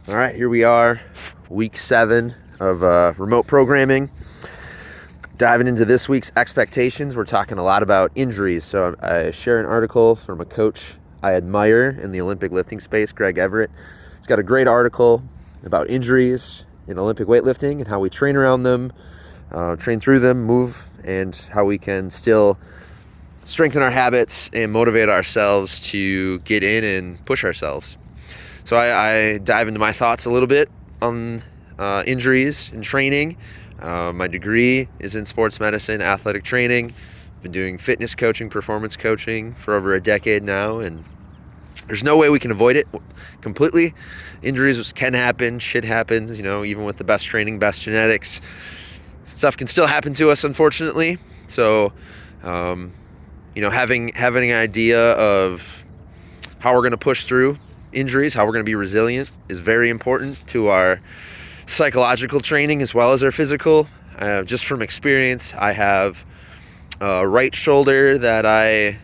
All right, here we are, week 7 of remote programming. Diving into this week's expectations, we're talking a lot about injuries. So I share an article from a coach I admire in the Olympic lifting space, Greg Everett. He's got a great article about injuries in Olympic weightlifting and how we train around them, train through them, move, and how we can still strengthen our habits and motivate ourselves to get in and push ourselves. So I dive into my thoughts a little bit on injuries and training. My degree is in sports medicine, athletic training. I've been doing fitness coaching, performance coaching for over a decade now, and there's no way we can avoid it completely. Injuries can happen, shit happens, even with the best training, best genetics. Stuff can still happen to us, unfortunately. So, having an idea of how we're going to push through injuries, how we're going to be resilient is very important to our psychological training as well as our physical. Just from experience, I have a right shoulder that I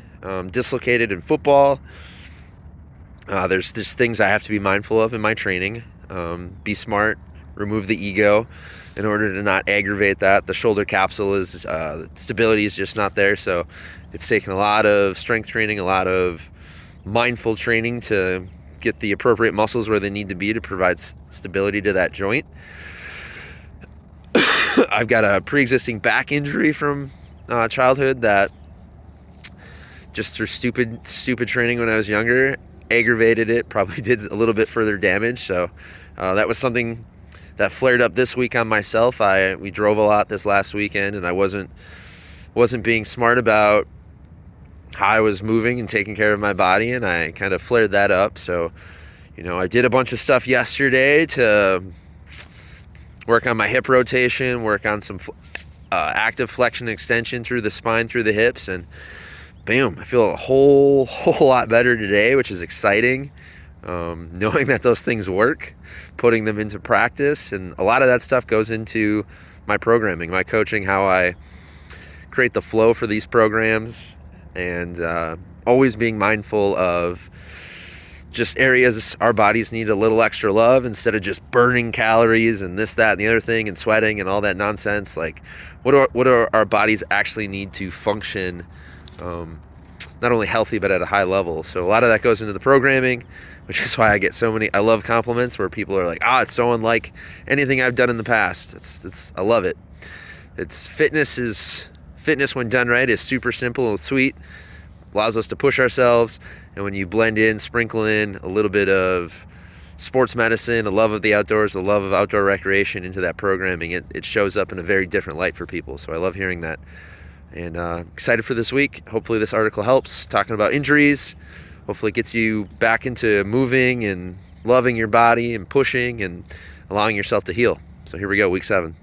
dislocated in football. There's things I have to be mindful of in my training. Be smart, remove the ego in order to not aggravate that. The shoulder capsule is stability is just not there, so it's taken a lot of strength training, a lot of mindful training to get the appropriate muscles where they need to be to provide stability to that joint. I've got a pre-existing back injury from childhood that just through stupid training when I was younger aggravated it, probably did a little bit further damage. So that was something that flared up this week on myself. We drove a lot this last weekend, and I wasn't being smart about how I was moving and taking care of my body, and I kind of flared that up. So, I did a bunch of stuff yesterday to work on my hip rotation, work on some active flexion extension through the spine, through the hips, and boom, I feel a whole lot better today, which is exciting. Knowing that those things work, putting them into practice, and a lot of that stuff goes into my programming, my coaching, how I create the flow for these programs, and always being mindful of just areas our bodies need a little extra love instead of just burning calories and this, that, and the other thing, and sweating and all that nonsense. Like, what do our bodies actually need to function not only healthy but at a high level? So a lot of that goes into the programming, which is why I love compliments where people are like, it's so unlike anything I've done in the past. I love it. Fitness when done right is super simple and sweet, allows us to push ourselves, and when you blend in, sprinkle in a little bit of sports medicine, a love of the outdoors, a love of outdoor recreation into that programming, it shows up in a very different light for people. So I love hearing that, and excited for this week. Hopefully this article helps, talking about injuries. Hopefully it gets you back into moving and loving your body and pushing and allowing yourself to heal. So here we go, week 7.